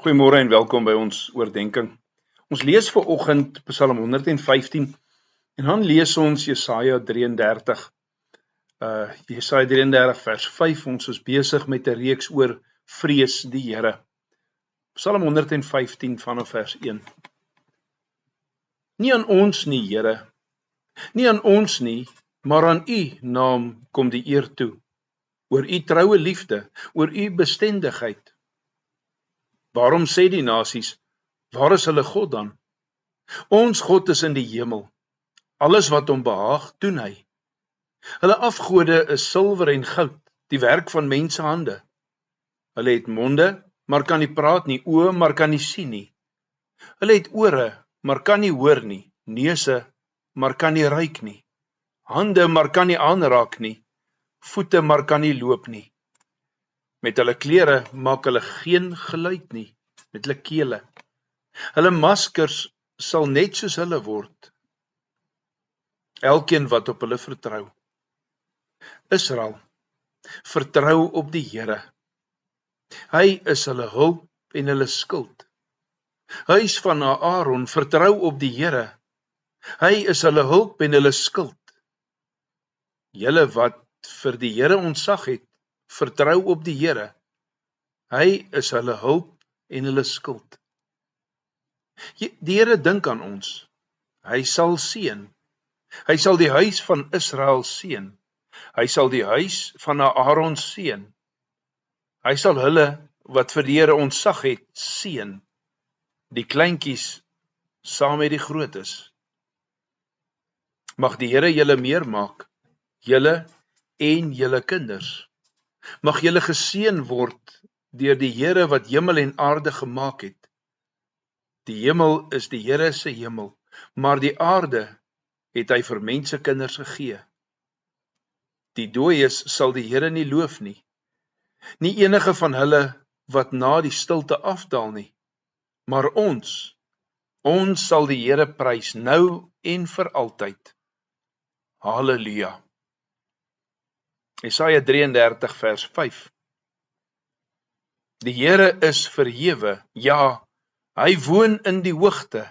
Goeiemôre en welkom by ons oordenking. Ons lees vanoggend Psalm 115 en dan lees ons Jesaja 33. Jesaja 33 vers 5. Ons is besig met 'n reeks oor vrees die Here. Psalm 115 vanaf vers 1. Nie aan ons nie, Here, nie aan ons nie, maar aan U naam kom die eer toe. Oor U troue liefde, oor U bestendigheid. Waarom sê die nasies, waar is hulle God dan? Ons God is in die hemel. Alles wat hom behaag, doen hy. Hulle afgode is silwer en goud, die werk van mense hande. Hulle het monde, maar kan nie praat nie, oë, maar kan nie sien nie. Hulle het ore, maar kan nie hoor nie, neuse, maar kan nie ruik nie. Hande, maar kan nie aanraak nie, voete, maar kan nie loop nie. Met hulle klere maak hulle geen geluid nie, met hulle kele. Hulle maskers sal net soos hulle word. Elkeen wat op hulle vertrou. Israel, vertrou op die Here. Hy is hulle hulp en hulle skild. Huis van Aaron, vertrou op die Here. Hy is hulle hulp en hulle skild. Julle wat vir die Here ontzag het, vertrou op die Here. Hy is hulle hulp en hulle skild. Die Here dink aan ons. Hy sal seën. Hy sal die huis van Israel seën. Hy sal die huis van Aaron seën. Hy sal hulle wat vir die Here ontzag het seën. Die kleintjies saam met die grootes. Mag die Here julle meer maak, julle en julle kinders. Mag julle geseën word deur die Here wat hemel en aarde gemaak het. Die hemel is die Here se hemel, maar die aarde het hy vir mense kinders gegee. Die dooies sal die Here nie loof nie, nie enige van hulle wat na die stilte afdaal nie, maar ons sal die Here prys nou en vir altyd. Halleluja. Jesaja 33 vers 5. Die Here is verhewe, ja, hy woon in die hoogte.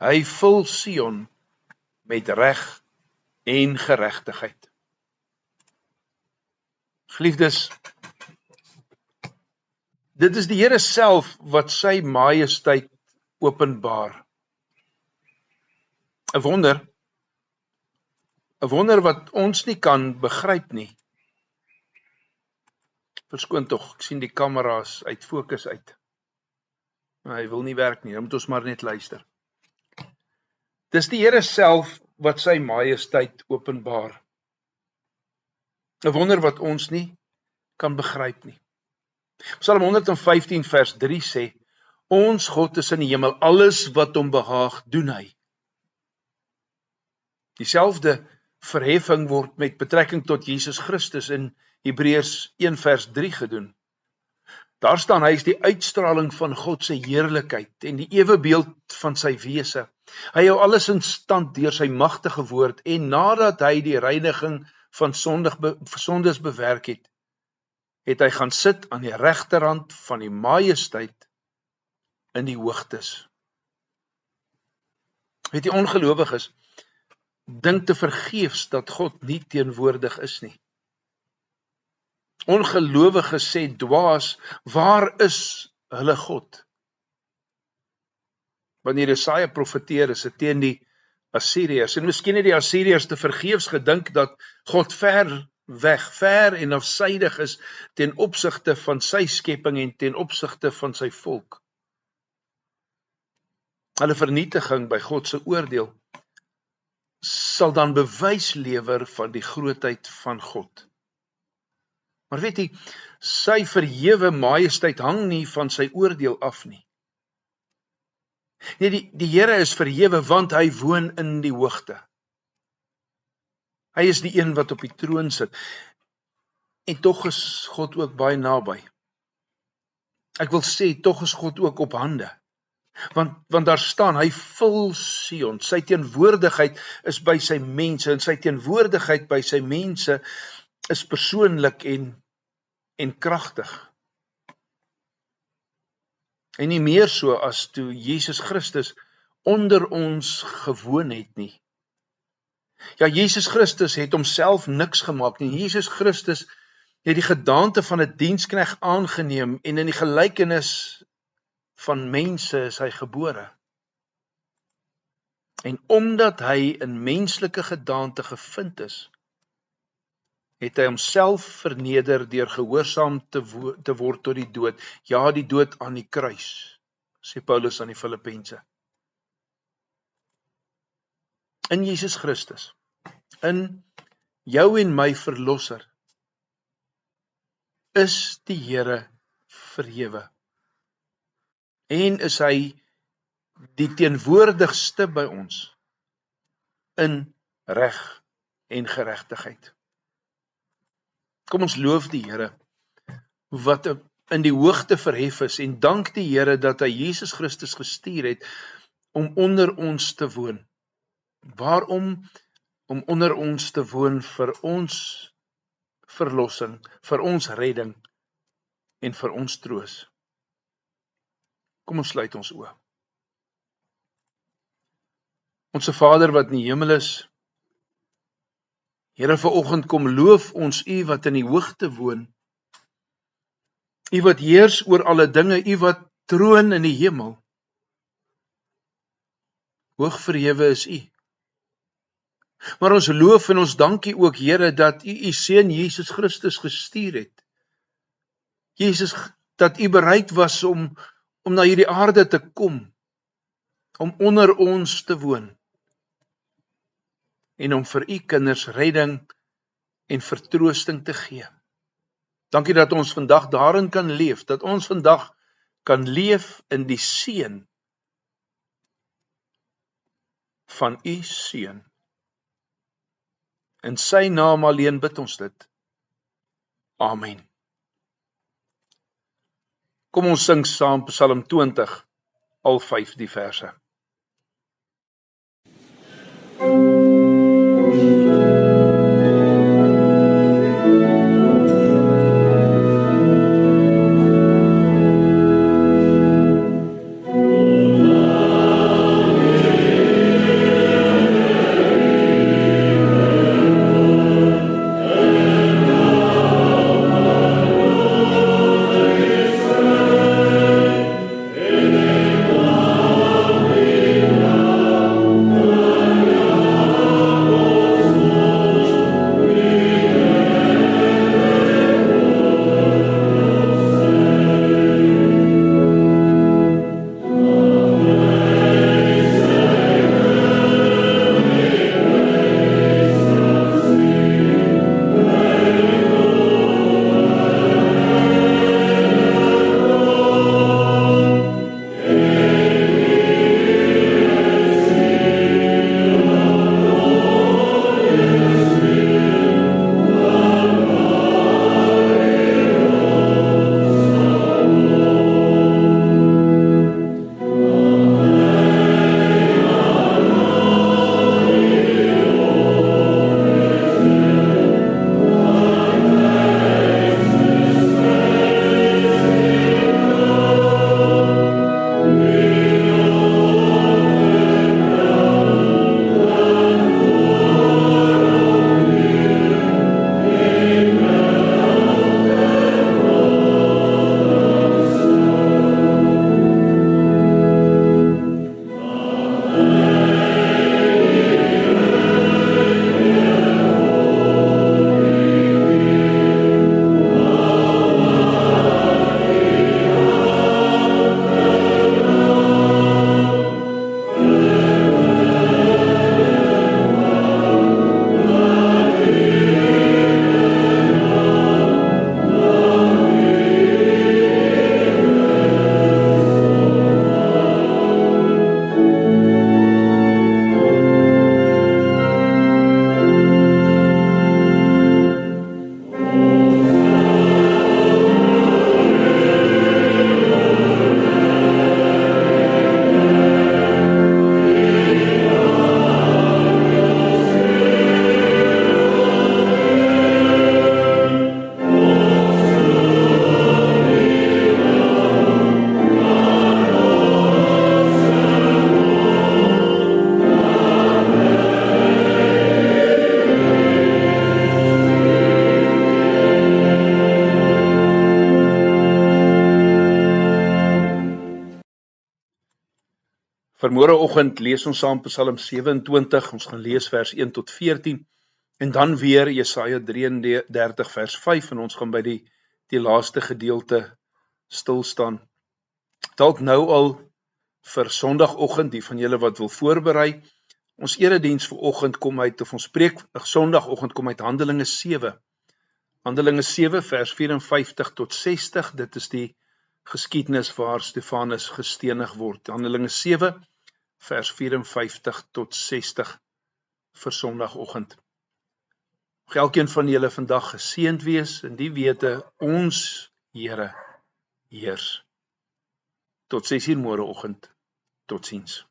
Hy vul Sion met reg en geregtigheid. Geliefdes, dit is die Here self wat sy majesteit openbaar. 'n wonder wat ons nie kan begryp nie. Verskoon tog, ek sien die kamera's uit fokus uit. Maar hy wil nie werk nie, dan moet ons maar net luister. Dis die Here self wat sy majesteit openbaar. 'n wonder wat ons nie kan begryp nie. Psalm 115 vers 3 sê, ons God is in die hemel, alles wat hom behaag, doen hy. Dieselfde verheffing word met betrekking tot Jesus Christus in Hebreërs 1 vers 3 gedoen. Daar staan, hy is die uitstraling van God se heerlikheid en die ewebeeld van sy wese. Hy hou alles in stand deur sy magtige woord en nadat hy die reiniging van sondes bewerk het, het hy gaan sit aan die regterhand van die majesteit in die hoogtes. Weet jy, ongelowiges dink te vergeefs dat God nie teenwoordig is nie. Ongelowiges sê dwaas, waar is hulle God? Wanneer Jesaja profeteer, is dit teen die Assiriërs. En miskien het die Assiriërs te vergeefs gedink dat God ver weg, ver en afsydig is ten opsigte van sy skepping en ten opsigte van sy volk. Hulle vernietiging by God se oordeel sal dan bewys lewer van die grootheid van God. Maar weet jy, sy verhewe majesteit hang nie van sy oordeel af nie. Nee, die Here is verhewe want hy woon in die hoogte. Hy is die een wat op die troon sit. En tog is God ook baie naby. Ek wil sê, tog is God ook op hande. Want daar staan, hy vul Sion, sy teenwoordigheid is by sy mense, en sy teenwoordigheid by sy mense is persoonlik en kragtig. En nie meer so as toe Jesus Christus onder ons gewoon het nie. Ja, Jesus Christus het homself niks gemaak nie. Jesus Christus het die gedaante van 'n diensknegt aangeneem en in die gelykenis van mense is hy gebore. En omdat hy in menslike gedaante gevind is, het hy homself verneder deur gehoorsaam te word tot die dood. Ja, die dood aan die kruis, sê Paulus aan die Filippense. In Jesus Christus, in jou en my verlosser, is die Here verhewe. En is hy die teenwoordigste by ons in reg en geregtigheid. Kom ons loof die Here wat in die hoogte verhef is en dank die Here dat hy Jesus Christus gestuur het om onder ons te woon. Waarom? Om onder ons te woon vir ons verlossing, vir ons redding en vir ons troos. Kom ons sluit ons oë. Onse Vader wat in die hemel is, Here, vanoggend kom loof ons U wat in die hoogte woon. U wat heers oor alle dinge, U wat troon in die hemel. Hoog verhewe is U. Maar ons loof en ons dankie ook, Here, dat U Seun Jesus Christus gestuur het. Jesus, dat U bereid was om na hierdie aarde te kom, om onder ons te woon, en om vir U kinders redding en vertroosting te gee. Dankie dat ons vandag daarin kan leef, dat ons vandag kan leef in die seën van U Seun. In sy naam alleen bid ons dit. Amen. Kom ons sing saam Psalm 20, al 5 die verse. Vanmôreoggend lees ons saam Psalm 27, ons gaan lees vers 1 tot 14, en dan weer Jesaja 33 vers 5, en ons gaan by die laaste gedeelte stil staan. Dalk nou al vir Sondagoggend, die van julle wat wil voorberei, ons erediens vanoggend kom uit, of ons preek Sondagoggend kom uit Handelinge 7. Handelinge 7 vers 54 tot 60, dit is die geskiedenis waar Stefanus gestenig word. Handelinge 7 vers 54 tot 60 vir Sondagoggend. Elkeen van julle vandag geseënd wees in die wete ons Here heers. Tot 6:00 môreoggend. Totsiens.